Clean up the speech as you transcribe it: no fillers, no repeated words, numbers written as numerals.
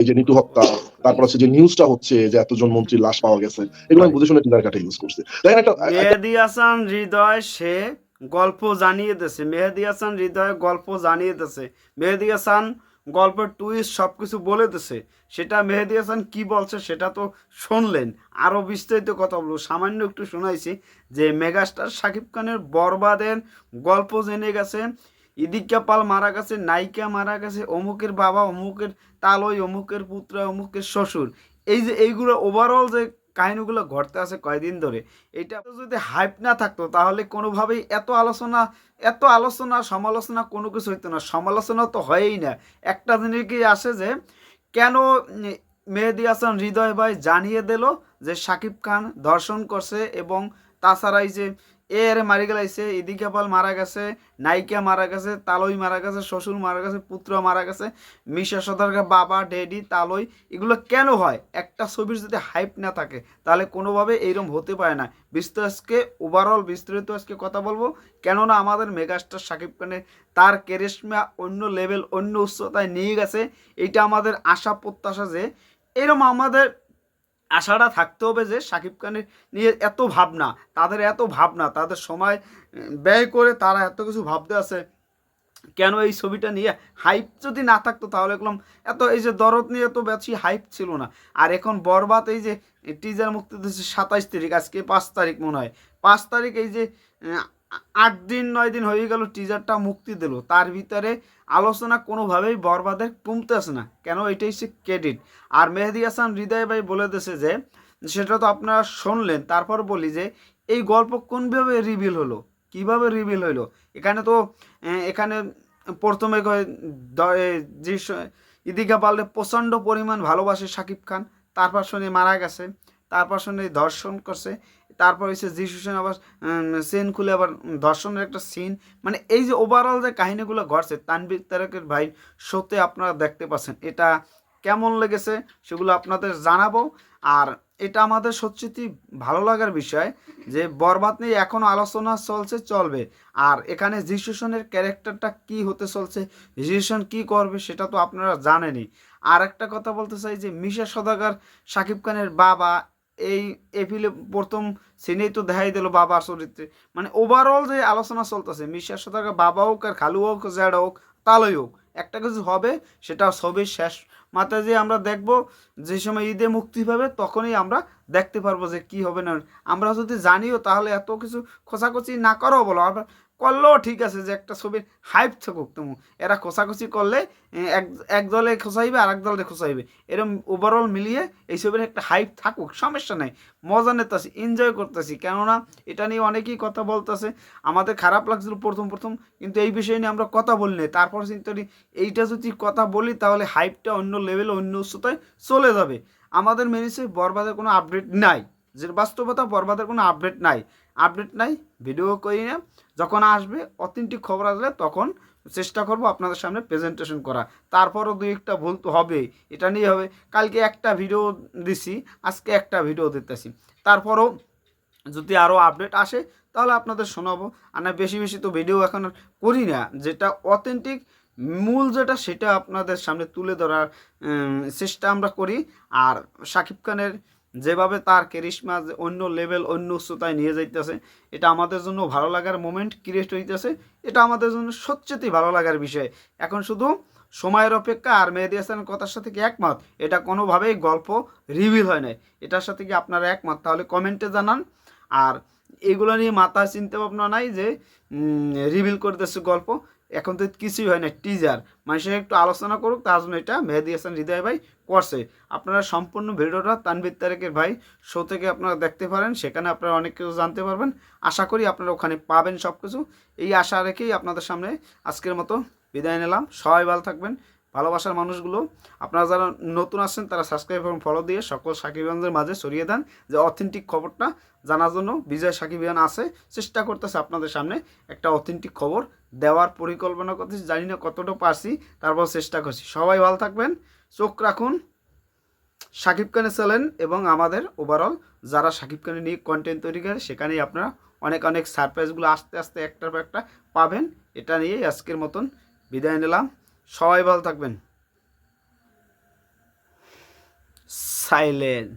এই যে নিটু হত্যা, তারপর হচ্ছে যে নিউজটা হচ্ছে যে এতজন মন্ত্রীর লাশ পাওয়া গেছে, এগুলো আমি রাইট। বুঝে শুনে টিজার কাটা ইউজ করছি। দেখেন একটা মেহেদী হাসান হৃদয় সে গল্প জানিয়ে দিয়েছে, মেহেদী হাসান হৃদয় গল্প জানিয়ে দিয়েছে, মেহেদী হাসান গল্পের টুইস্ট সব কিছু বলে দিয়েছে। সেটা মেহেদী হাসান কি বলছে সেটা তো শুনলেন। আরও বিস্তারিত কথা বলবো, সামান্য একটু শোনাইছি যে মেগাস্টার শাকিব খানের বরবাদের গল্প জেনে গেছে, ইদিকা পাল মারা গেছে, নায়িকা মারা গেছে, অমুকের বাবা, অমুকের তালই, অমুকের পুত্র, অমুকের শ্বশুর। এই যে এইগুলো ওভারঅল যে কাহিনীগুলো ঘটতে আছে কয়দিন ধরে, এটা যদি হাইপ না থাকতো তাহলে কোনোভাবেই এত আলোচনা সমালোচনা কোনো কিছু হইতো না। সমালোচনা তো হয়ই না। একটা জিনিস কি আসে যে কেন মেহেদী হাসান হৃদয় ভাই জানিয়ে দিল যে শাকিব খান ধর্ষণ করছে, এবং তাছাড়া এই যে এর মারি গেলাইছে, ইদিকা পাল মারা গেছে, নায়িকা মারা গেছে, তালই মারা গেছে, শ্বশুর মারা গেছে, পুত্র মারা গেছে, মিশা সদাগর বাবা, ড্যাডি, তালই। এগুলো কেন হয়? একটা ছবির যদি হাইপ না থাকে তাহলে কোনোভাবে এইরকম হতে পারে না। বিস্তারিত আজকে ওভারঅল বিস্তারিত আজকে কথা বলবো, কেননা আমাদের মেগাস্টার শাকিব খানের তার ক্যারিশমা অন্য লেভেল, অন্য উচ্চতায় নিয়ে গেছে। এইটা আমাদের আশা প্রত্যাশা যে এরকম আমাদের আশাটা থাকতে হবে যে শাকিব খানের নিয়ে এত ভাবনা, তাদের সময় ব্যয় করে তারা এত কিছু ভাবতে আছে কেন এই ছবিটা নিয়ে। হাইপ যদি না থাকতো তাহলে এগুলো এত, এই যে দরদ নিয়ে এত বেশি হাইপ ছিল না। আর এখন বরবাদ এই যে টিজার মুক্তি দিচ্ছে 27 তারিখ, আজকে 5 তারিখ মনে হয়, 5 তারিখ, এই যে 8 দিন 9 দিন হয়ে গেল টিজারটা মুক্তি দিল, তার ভিতরে আলোচনা কোনোভাবেই বরবাদের কমতেছে না। কেন? এটাই হচ্ছে ক্রেডিট। আর মেহেদী হাসান হৃদয় ভাই বলে দিয়েছে যে, সেটা তো আপনারা শুনলেন, তারপর বলি যে এই গল্প কোনভাবে রিভিল হলো, কিভাবে রিভিল হইলো। এখানে তো এখানে প্রথমে যে ইদিকা পালরে প্রচণ্ড পরিমাণ ভালোবাসে শাকিব খান, তারপর শুনে মারা গেছে, তারপর শুনে ধর্ষণ করছে, তারপর হচ্ছে যিশু সেন আবার সেন খুলে আবার ধর্ষণের একটা সিন। মানে এই যে ওভারঅল যে কাহিনীগুলো ঘটছে তানভীর তারেকের ভাই শোতে আপনারা দেখতে পাচ্ছেন, এটা কেমন লেগেছে সেগুলো আপনাদের জানাবো। আর এটা আমাদের সত্যি ভালো লাগার বিষয় যে বরবাদ নিয়ে এখনও আলোচনা চলছে, চলবে। আর এখানে যিশুসনের ক্যারেক্টারটা কি হতে চলছে, যিশুসন কি করবে সেটা তো আপনারা জানেনই। আর একটা কথা বলতে চাই যে মিশা সদাগর শাকিব খানের বাবা, এই এপিলে প্রথম সিনেই তো দেখাই দিল বাবার চরিত্রে। মানে ওভারঅল যে আলোচনা চলতেছে, মিশা সদাগর বাবা হোক আর খালু হোক, জ্যাড হোক, তালই হোক, একটা কিছু হবে, সেটা ছবির শেষ মাথায় যে আমরা দেখব, যে সময় ঈদে মুক্তি পাবে তখনই আমরা দেখতে পারবো যে কি হবে না। আমরা যদি জানিও তাহলে এত কিছু খোঁচাখুচি না করাও বলো, আবার করলেও ঠিক আছে যে একটা ছবির হাইপ থাকুক। তুমি এরা খোঁচাখুচি করলে এক এক দলে খোঁচাইবে আর এক দলে খোঁচাইবে, এরকম ওভারঅল মিলিয়ে এই ছবির একটা হাইপ থাকুক, সমস্যা নাই। মজা নিতেছি, এনজয় করতেছি, কেননা এটা নিয়ে অনেকেই কথা বলতেছে। আমাদের খারাপ লাগছিল প্রথম প্রথম, কিন্তু এই বিষয় নিয়ে আমরা কথা বলি নাই। তারপর চিন্তা করি এইটা যদি কথা বলি তাহলে হাইপটা অন্য লেভেলে, অন্য উচ্চতায় চলে যাবে। আমাদের মেনিসে বরবাদের কোনো আপডেট নাই, যে বাস্তবতা বরবাদের কোনো আপডেট নাই, ভিডিও করি না। যখন আসবে অথেন্টিক খবর আসলে তখন চেষ্টা করব আপনাদের সামনে প্রেজেন্টেশন করা। তারপরও দুই একটা ভুল তো হবেই, এটা নিয়ে হবে। কালকে একটা ভিডিও দিছি, আজকে একটা ভিডিও দিতেছি, তারপরও যদি আরও আপডেট আসে তাহলে আপনাদের শোনাবো। আর না, বেশি বেশি তো ভিডিও এখন আর করি না, যেটা অথেন্টিক মূল যেটা সেটা আপনাদের সামনে তুলে ধরার চেষ্টা আমরা করি। আর শাকিব খানের যেভাবে তার ক্যারিশমা অন্য লেভেল, অন্য উচ্চতায় নিয়ে যাইতেছে, এটা আমাদের জন্য ভালো লাগার মোমেন্ট ক্রিয়েট হইতেছে। এটা আমাদের জন্য সত্যিই ভালো লাগার বিষয়। এখন শুধু সময়ের অপেক্ষা। আর মেহেদী হাসানের কথার সাথে কি একমত? এটা কোনোভাবেই গল্প রিভিল হয় নাই, এটার সাথে কি আপনারা একমত? তাহলে কমেন্টে জানান। আর এগুলো নিয়ে মাথায় চিন্তা ভাবনা নাই যে রিভিল করতেছে গল্প, এখন তো কিছুই হয় না, টিজার। মানুষের একটু আলোচনা করুক, তার জন্য এটা মেহেদী হাসান হৃদয় ভাই করছে। আপনারা সম্পূর্ণ ভিডিওটা তানভীর তারেকের ভাই শো থেকে আপনারা দেখতে পারেন, সেখানে আপনারা অনেক কিছু জানতে পারবেন। আশা করি আপনারা ওখানে পাবেন সব কিছু। এই আশা রেখেই আপনাদের সামনে আজকের মতো বিদায় নিলাম। সবাই ভালো থাকবেন, ভালোবাসার মানুষগুলো। আপনারা যারা নতুন আসছেন তারা সাবস্ক্রাইব এবং ফলো দিয়ে সকল সাকিবিয়ানদের মাঝে ছড়িয়ে দেন, যে অথেন্টিক খবরটা জানার জন্য বিজয় সাকিবিয়ান আছে, চেষ্টা করতেছে আপনাদের সামনে একটা অথেন্টিক খবর দেওয়ার পরিকল্পনা করতেছি। জানি না কতটা পারছি, তারপর চেষ্টা করছি। সবাই ভালো থাকবেন, চোখ রাখুন শাকিব খানের চ্যানেল এবং আমাদের ওভারঅল যারা শাকিব খানের নিয়ে কন্টেন্ট তৈরি করে, সেখানেই আপনারা অনেক অনেক সারপ্রাইজগুলো আস্তে আস্তে একটার পর একটা পাবেন। এটা নিয়েই আজকের মতন বিদায় নিলাম। সবাই ভালো থাকবেন। সাইলেন্ট।